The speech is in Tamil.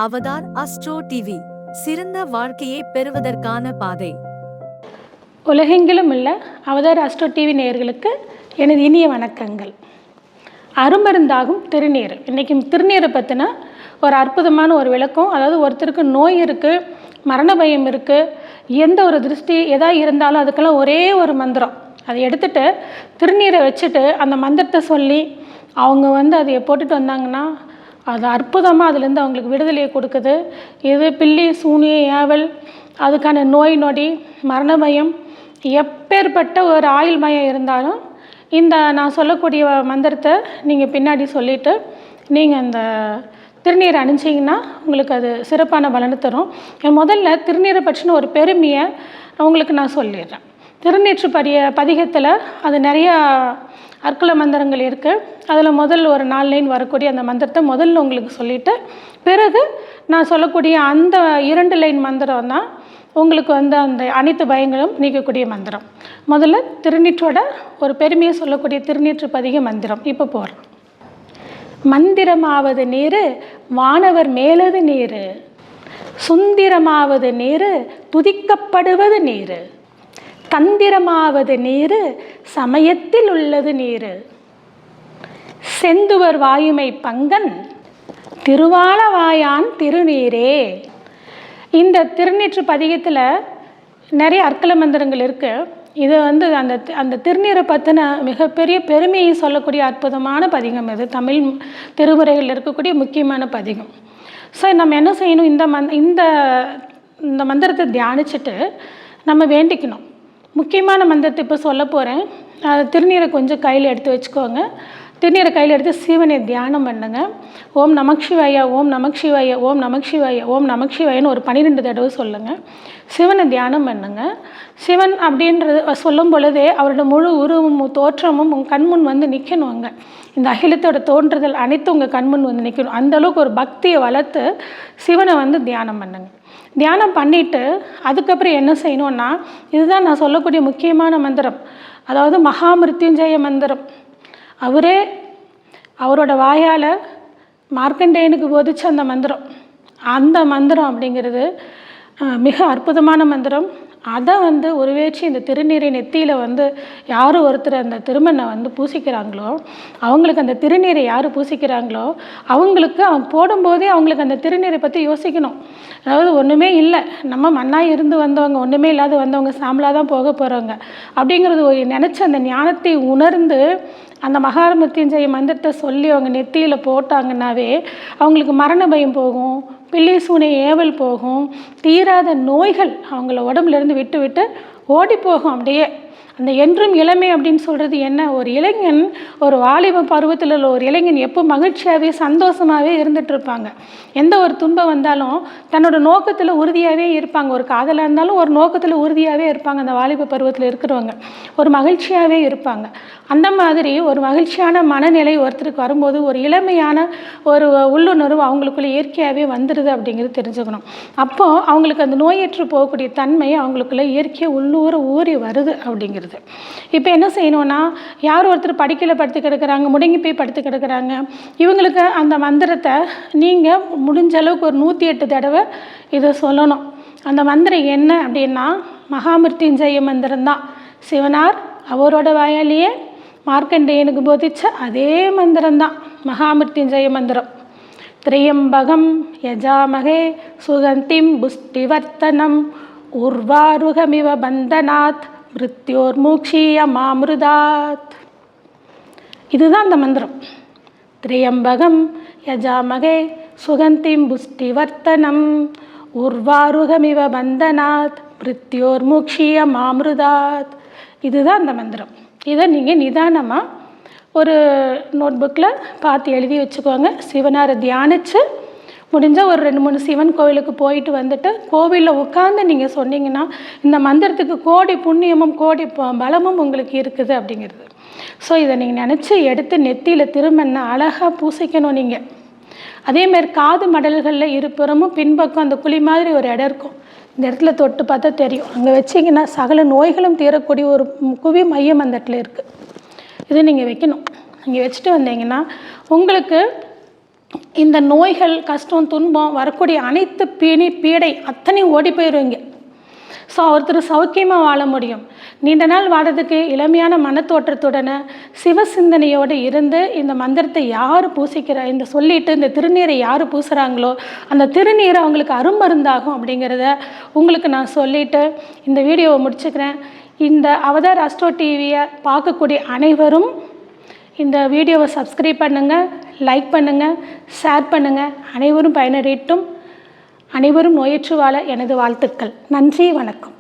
அவதார் அஸ்ட்ரோ டிவி சிறந்த வாழ்க்கையை பெறுவதற்கான பாதை. உலகெங்கிலும் உள்ள அவதார் அஸ்ட்ரோ டிவி நேயர்களுக்கு எனது இனிய வணக்கங்கள். அருமருந்தாகும் திருநீர். இன்றைக்கி திருநீரை பற்றின ஒரு அற்புதமான ஒரு விளக்கம். அதாவது ஒருத்தருக்கு நோய் இருக்குது, மரண பயம் இருக்குது, எந்த ஒரு திருஷ்டி எதாக இருந்தாலும் அதுக்கெல்லாம் ஒரே ஒரு மந்திரம். அதை எடுத்துகிட்டு திருநீரை வச்சுட்டு அந்த மந்திரத்தை சொல்லி அவங்க அதை போட்டுட்டு வந்தாங்கன்னா அது அற்புதமாக அதுலேருந்து அவங்களுக்கு விடுதலையை கொடுக்குது. இது பில்லி சூனிய ஏவல், அதுக்கான நோய் நொடி, மரண பயம், எப்பேற்பட்ட ஒரு ஆயுள் பயம் இருந்தாலும் இந்த நான் சொல்லக்கூடிய மந்திரத்தை நீங்கள் பின்னாடி சொல்லிவிட்டு நீங்கள் அந்த திருநீரை அணிஞ்சிங்கன்னா உங்களுக்கு அது சிறப்பான பலனை தரும். முதல்ல திருநீரை பற்றின ஒரு பெருமையை உங்களுக்கு நான் சொல்லிடுறேன். திருநீற்று பதிகத்தில் அது நிறையா அற்குல மந்திரங்கள் இருக்குது. அதில் முதல் ஒரு 4 லைன் வரக்கூடிய அந்த மந்திரத்தை முதல்ல உங்களுக்கு சொல்லிவிட்டு பிறகு நான் சொல்லக்கூடிய அந்த 2 லைன் மந்திரம் தான் உங்களுக்கு அந்த அனைத்து பயங்களும் நீக்கக்கூடிய மந்திரம். முதல்ல திருநீற்றோட ஒரு பெருமையை சொல்லக்கூடிய திருநீற்று பதிக மந்திரம் இப்போ போகிறோம். மந்திரமாவது நீரு வானவர் மேலது நீரு, சுந்திரமாவது நீரு துதிக்கப்படுவது நீரு, தந்திரமாவது நீரு சமயத்தில் உள்ளது நீரு, செந்துவர் வாயுமை பங்கன் திருவாளவாயான் திருநீரே. இந்த திருநீற்று பதிகத்தில் நிறைய அற்கல மந்திரங்கள் இருக்குது. இது அந்த திருநீரை பற்றின மிகப்பெரிய பெருமையை சொல்லக்கூடிய அற்புதமான பதிகம். இது தமிழ் திருமுறைகளில் இருக்கக்கூடிய முக்கியமான பதிகம். ஸோ நம்ம என்ன செய்யணும், இந்த மந்திரத்தை தியானிச்சுட்டு நம்ம வேண்டிக்கணும். முக்கியமான மந்திரத்தை இப்போ சொல்ல போகிறேன். திருநீரை கொஞ்சம் கையில் எடுத்து வச்சுக்கோங்க. திருநீரை கையில் எடுத்து சிவனை தியானம் பண்ணுங்க. ஓம் நமக்சிவாய, ஓம் நமக்சிவாய, ஓம் நமக்சிவாய, ஓம் நமக்சிவாயன்னு ஒரு 12 தடவை சொல்லுங்கள். சிவனை தியானம் பண்ணுங்க. சிவன் அப்படின்றது சொல்லும் பொழுதே அவரோட முழு உருவமும் தோற்றமும் உங்கள் கண்முன் நிற்கணுங்க. இந்த அகிலத்தோட தோன்றுதல் அனைத்தும் உங்கள் கண்முன் நிற்கணும். அந்தளவுக்கு ஒரு பக்தியை வளர்த்து சிவனை தியானம் பண்ணுங்க. தியானம் பண்ணிவிட்டு அதுக்கப்புறம் என்ன செய்யணுன்னா, இதுதான் நான் சொல்லக்கூடிய முக்கியமான மந்திரம். அதாவது மகாமிருத்யுஞ்சய மந்திரம். அவரோட வாயால் மார்க்கண்டேயனுக்கு போதிச்ச அந்த மந்திரம் அப்படிங்கிறது மிக அற்புதமான மந்திரம். அதை உருவேற்றி இந்த திருநீரை நெத்தியில் யார் ஒருத்தர் அந்த திருமணை பூசிக்கிறாங்களோ அவங்களுக்கு அந்த திருநீரை யார் பூசிக்கிறாங்களோ அவங்களுக்கு அவங்க போடும்போதே அவங்களுக்கு அந்த திருநீரை பற்றி யோசிக்கணும். அதாவது ஒன்றுமே இல்லை, நம்ம மண்ணாக இருந்து வந்தவங்க, ஒன்றுமே இல்லாத வந்தவங்க சாம்பலாக தான் போக போகிறவங்க அப்படிங்கிறது நினச்சி அந்த ஞானத்தை உணர்ந்து அந்த மகாமிருத்யுஞ்சய மந்திரத்தை சொல்லி அவங்க நெத்தியில் போட்டாங்கன்னாவே அவங்களுக்கு மரண பயம் போகும், பில்லி சூனிய ஏவல் போகும், தீராத நோய்கள் அவங்கள உடம்புலேருந்து விட்டு விட்டு ஓடி போகும். அப்படியே அந்த என்றும் இளமை அப்படின்னு சொல்கிறது என்ன, ஒரு இளைஞன் ஒரு வாலிப பருவத்தில் உள்ள ஒரு இளைஞன் எப்போ மகிழ்ச்சியாகவே சந்தோஷமாகவே இருந்துகிட்ருப்பாங்க. எந்த ஒரு துன்பம் வந்தாலும் தன்னோட நோக்கத்தில் உறுதியாகவே இருப்பாங்க. ஒரு காதலாக இருந்தாலும் ஒரு நோக்கத்தில் உறுதியாகவே இருப்பாங்க. அந்த வாலிப பருவத்தில் இருக்கிறவங்க ஒரு மகிழ்ச்சியாகவே இருப்பாங்க. அந்த மாதிரி ஒரு மகிழ்ச்சியான மனநிலை ஒருத்தருக்கு வரும்போது ஒரு இளமையான ஒரு உள்ளுணர்வு அவங்களுக்குள்ள இயற்கையாகவே வந்துடுது அப்படிங்கிறது தெரிஞ்சுக்கணும். அப்போது அவங்களுக்கு அந்த நோயற்று போகக்கூடிய தன்மை அவங்களுக்குள்ள இயற்கையாக உள்ளூர ஊறி வருது அப்படிங்கிறது. இப்போ என்ன செய்யணும்னா, யார் ஒருத்தர் படிக்கல படுத்து கிடக்கிறாங்க, முடங்கி போய் படுத்து கிடக்கிறாங்க, இவங்களுக்கு அந்த மந்திரத்தை நீங்கள் முடிஞ்ச அளவுக்கு ஒரு 108 தடவை இதை சொல்லணும். அந்த மந்திரம் என்ன அப்படின்னா மகாமிருத்யுஞ்சய மந்திரம் தான். சிவனார் அவரோட வாயாலேயே மார்க்கண்டேயனுக்கு போதிச்ச அதே மந்திரம்தான் மகாமிருத்யுஞ்சய மந்திரம். திரியம்பகம் யஜாமகே சுகந்திம் புஷ்டிவர்த்தனம் உர்வாருகமிவ பந்தனாத் மிருத்யோர் மூக்ஷீய மாமிருதாத். இதுதான் அந்த மந்திரம். திரியம்பகம் யஜாமகே சுகந்திம் புஷ்டிவர்த்தனம் உர்வாருகமிவ பந்தனாத் மிருத்யோர் மூக்ஷீய மாமிருதாத். இதுதான் அந்த மந்திரம். இதை நீங்கள் நிதானமாக ஒரு நோட்புக்கில் பார்த்து எழுதி வச்சுக்கோங்க. சிவனாரை தியானித்து முடிஞ்சால் ஒரு 2-3 சிவன் கோவிலுக்கு போயிட்டு வந்துட்டு கோவிலில் உட்காந்து நீங்கள் சொன்னீங்கன்னா இந்த மந்திரத்துக்கு கோடி புண்ணியமும் கோடி பலமும் உங்களுக்கு இருக்குது அப்படிங்கிறது. ஸோ இதை நீங்கள் நினச்சி எடுத்து நெத்தியில் திருமண்ணை அழகாக பூசிக்கணும். நீங்கள் அதேமாதிரி காது மடல்களில் இருபுறமும் பின்பக்கம் அந்த குழி மாதிரி ஒரு இடம் இருக்கும். இந்த இடத்துல தொட்டு பார்த்தா தெரியும். அங்கே வச்சிங்கன்னா சகல நோய்களும் தீரக்கூடிய ஒரு குவி மையம் அந்த இடத்துல இருக்குது. இதை நீங்கள் வைக்கணும். நீங்கள் வச்சுட்டு வந்தீங்கன்னா உங்களுக்கு இந்த நோய்கள், கஷ்டம், துன்பம் வரக்கூடிய அனைத்து பீடை அத்தனையும் ஓடி போயிடுவீங்க. ஸோ ஒருத்தர் சௌக்கியமாக வாழ முடியும். நீண்ட நாள் வாழறதுக்கு இளமையான மனத்தோற்றத்துடன சிவசிந்தனையோடு இருந்து இந்த மந்திரத்தை யார் இந்த சொல்லிட்டு இந்த திருநீரை யார் பூசுகிறாங்களோ அந்த திருநீரை அவங்களுக்கு அருமருந்தாகும் அப்படிங்கிறத உங்களுக்கு நான் சொல்லிவிட்டு இந்த வீடியோவை முடிச்சுக்கிறேன். இந்த அவதார் அஸ்ட்ரோ டிவியை பார்க்கக்கூடிய அனைவரும் இந்த வீடியோவை சப்ஸ்கிரைப் பண்ணுங்கள், லைக் பண்ணுங்கள், ஷேர் பண்ணுங்கள். அனைவரும் பயனடையட்டும். அனைவரும் நோயற்று வாழ எனது வாழ்த்துக்கள். நன்றி, வணக்கம்.